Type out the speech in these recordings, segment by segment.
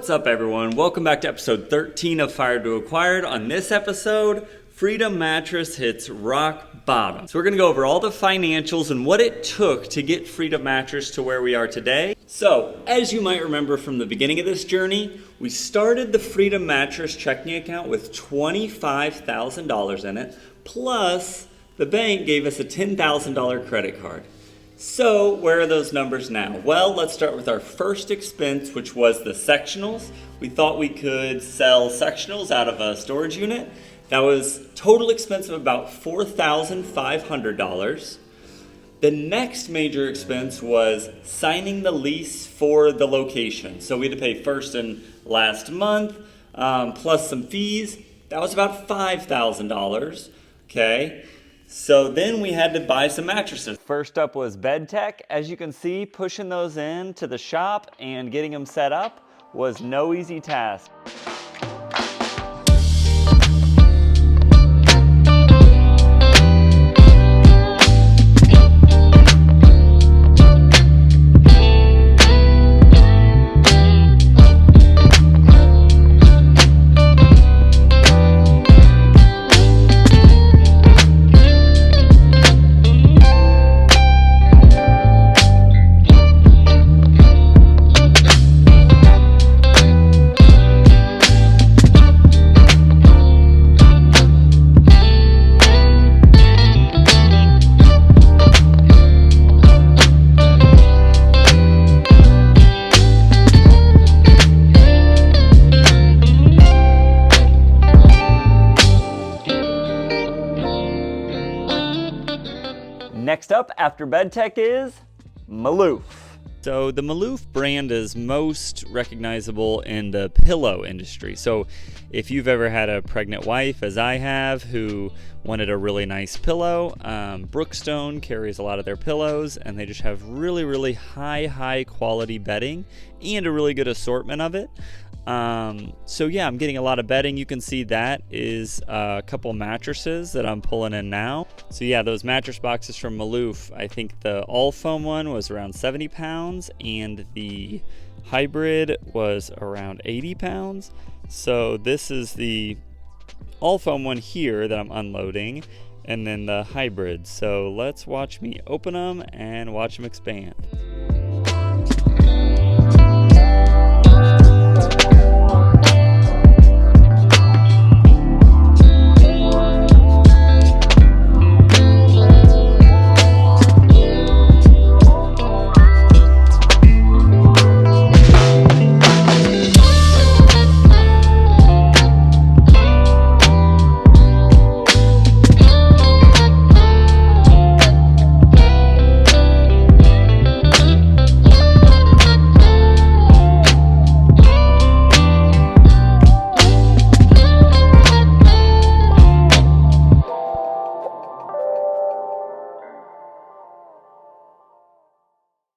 What's up, everyone? Welcome back to episode 13 of Fired to Acquired. On this episode, Freedom Mattress hits rock bottom. So we're going to go over all the financials and what it took to get Freedom Mattress to where we are today. So, as you might remember from the beginning of this journey, we started the Freedom Mattress checking account with $25,000 in it, plus the bank gave us a $10,000 credit card. So where are those numbers now? Well, let's start with our first expense, which was the sectionals. We thought we could sell sectionals out of a storage unit. That was total expense of about $4,500. The next major expense was signing the lease for the location. So we had to pay first and last month, plus some fees. That was about $5,000, okay? So then we had to buy some mattresses. First up was Bedtech. As you can see, pushing those in to the shop and getting them set up was no easy task. Next up after Bedtech is Malouf. So the Malouf brand is most recognizable in the pillow industry. So if you've ever had a pregnant wife, as I have, who wanted a really nice pillow, Brookstone carries a lot of their pillows, and they just have really high quality bedding and a really good assortment of it. So yeah, I'm getting a lot of bedding. You can see that is a couple mattresses that I'm pulling in now. So yeah, those mattress boxes from Malouf, I think the all foam one was around 70 pounds and the hybrid was around 80 pounds. So this is the all foam one here that I'm unloading, and then the hybrid. So let's watch me open them and watch them expand.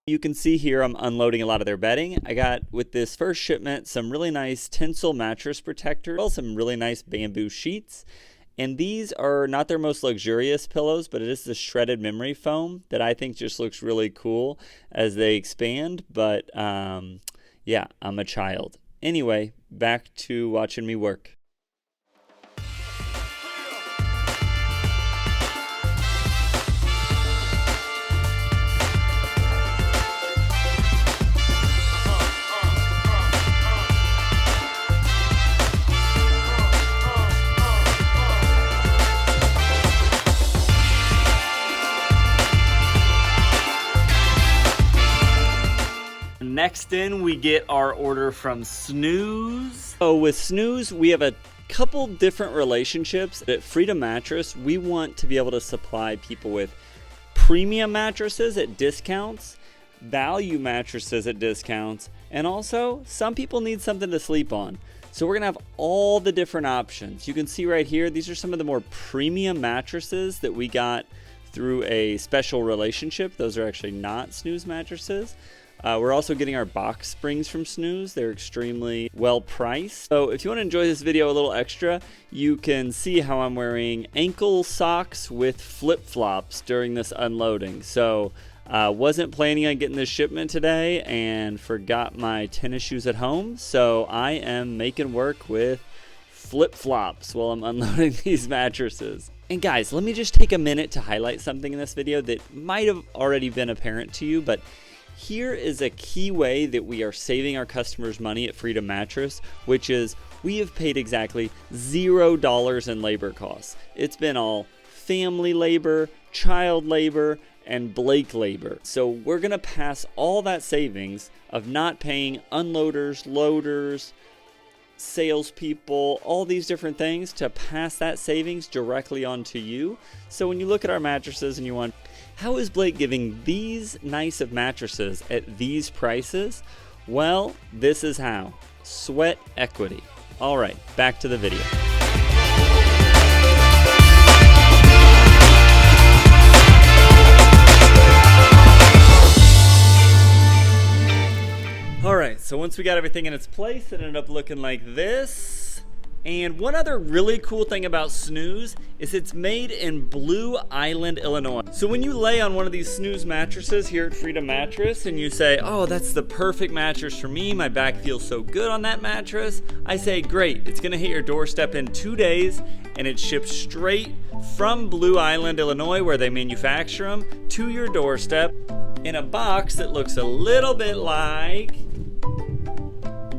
You can see here I'm unloading a lot of their bedding. I got, with this first shipment, some really nice Tencel mattress protectors, some really nice bamboo sheets. And these are not their most luxurious pillows, but it is the shredded memory foam that I think just looks really cool as they expand. But yeah, I'm a child. Anyway, back to watching me work. Next in, we get our order from Snooze. So with Snooze, we have a couple different relationships. At Freedom Mattress, we want to be able to supply people with premium mattresses at discounts, value mattresses at discounts, and also some people need something to sleep on. So we're gonna have all the different options. You can see right here, these are some of the more premium mattresses that we got through a special relationship. Those are actually not Snooze mattresses. We're also getting our box springs from Snooze. They're extremely well priced. So if you want to enjoy this video a little extra, you can see how I'm wearing ankle socks with flip-flops during this unloading. So Wasn't planning on getting this shipment today and forgot my tennis shoes at home, so I am making work with flip-flops while I'm unloading these mattresses. And guys, let me just take a minute to highlight something in this video that might have already been apparent to you, but here is a key way that we are saving our customers money at Freedom Mattress, which is we have paid exactly $0 in labor costs. It's been all family labor, child labor, and Blake labor. So we're gonna pass all that savings of not paying unloaders, loaders, salespeople, all these different things, to pass that savings directly onto you. So when you look at our mattresses and you want, how is Blake giving these nice of mattresses at these prices? Well, this is how. Sweat equity. All right, back to the video. All right, so once we got everything in its place, it ended up looking like this. And one other really cool thing about Snooze is it's made in Blue Island, Illinois. So when you lay on one of these Snooze mattresses here at Freedom Mattress and you say, oh, that's the perfect mattress for me, my back feels so good on that mattress, I say, great, it's gonna hit your doorstep in 2 days, and it's shipped straight from Blue Island, Illinois, where they manufacture them, to your doorstep in a box that looks a little bit like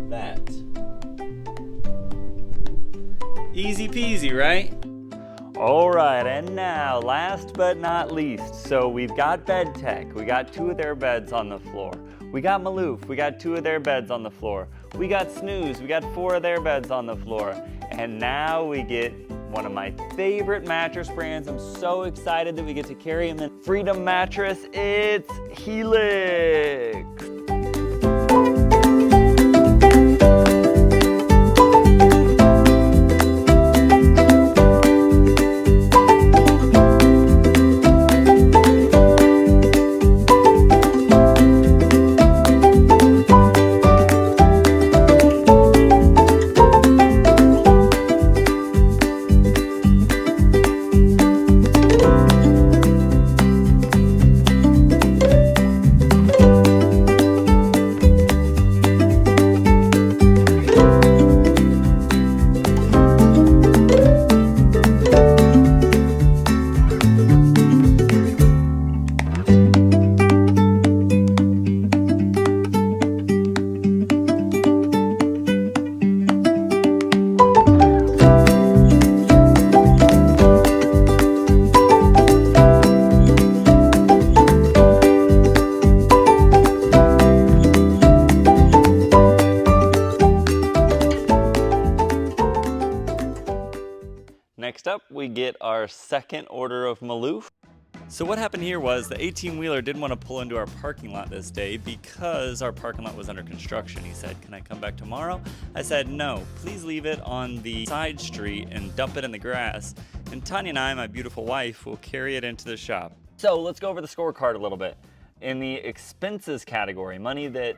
that. Easy peasy, right? All right, and now, last but not least, so we've got Bedtech. We got 2 of their beds on the floor. We got Malouf. We got 2 of their beds on the floor. We got Snooze. We got 4 of their beds on the floor. And now we get one of my favorite mattress brands. I'm so excited that we get to carry them in Freedom Mattress. It's Helix. Next up, we get our second order of Malouf. So what happened here was the 18-wheeler didn't want to pull into our parking lot this day because our parking lot was under construction. He said, can I come back tomorrow? I said, no, please leave it on the side street and dump it in the grass. And Tanya and I, my beautiful wife, will carry it into the shop. So let's go over the scorecard a little bit. In the expenses category, money that,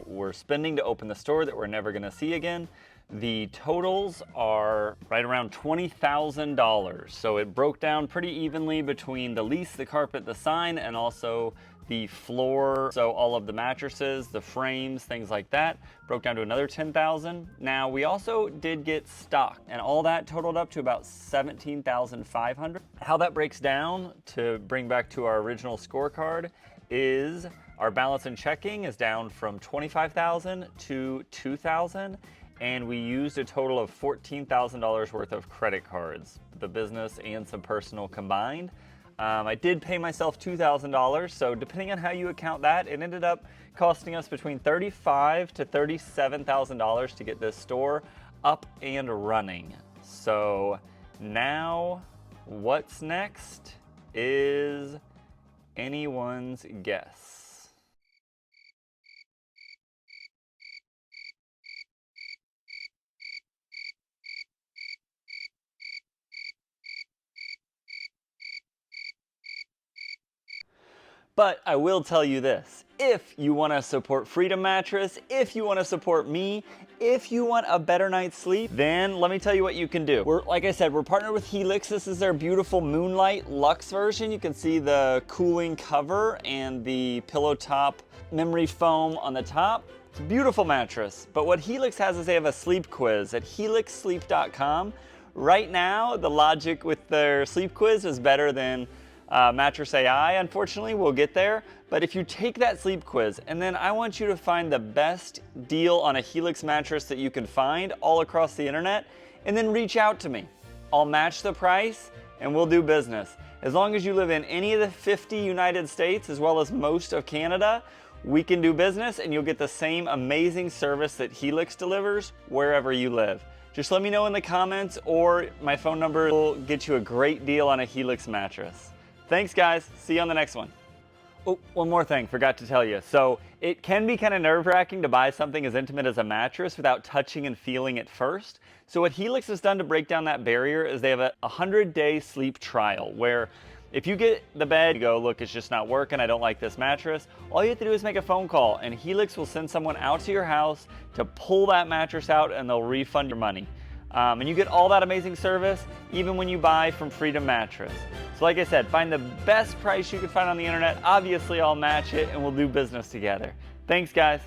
we're spending to open the store that we're never gonna see again, the totals are right around $20,000. So it broke down pretty evenly between the lease, the carpet, the sign, and also the floor. So all of the mattresses, the frames, things like that, broke down to another $10,000. Now we also did get stock, and all that totaled up to about $17,500. How that breaks down to bring back to our original scorecard is our balance in checking is down from $25,000 to $2,000. And we used a total of $14,000 worth of credit cards, the business and some personal combined. I did pay myself $2,000, so depending on how you account that, it ended up costing us between $35,000 to $37,000 to get this store up and running. So now what's next is anyone's guess. But I will tell you this, if you want to support Freedom Mattress, if you want to support me, if you want a better night's sleep, then let me tell you what you can do. Like I said, we're partnered with Helix. This is their beautiful Moonlight Luxe version. You can see the cooling cover and the pillow top memory foam on the top. It's a beautiful mattress. But what Helix has is they have a sleep quiz at helixsleep.com. Right now, the logic with their sleep quiz is better than MattressAI. Unfortunately, we'll get there. But if you take that sleep quiz, and then I want you to find the best deal on a Helix mattress that you can find all across the internet, and then reach out to me. I'll match the price, and we'll do business. As long as you live in any of the 50 United States, as well as most of Canada, we can do business, and you'll get the same amazing service that Helix delivers wherever you live. Just let me know in the comments, or my phone number will get you a great deal on a Helix mattress. Thanks, guys. See you on the next one. Oh, one more thing, forgot to tell you. So it can be kind of nerve-wracking to buy something as intimate as a mattress without touching and feeling it first. So what Helix has done to break down that barrier is they have a 100-day sleep trial where if you get the bed, you go, look, it's just not working, I don't like this mattress, all you have to do is make a phone call and Helix will send someone out to your house to pull that mattress out and they'll refund your money. And you get all that amazing service even when you buy from Freedom Mattress. So like I said, find the best price you can find on the internet. Obviously, I'll match it and we'll do business together. Thanks, guys.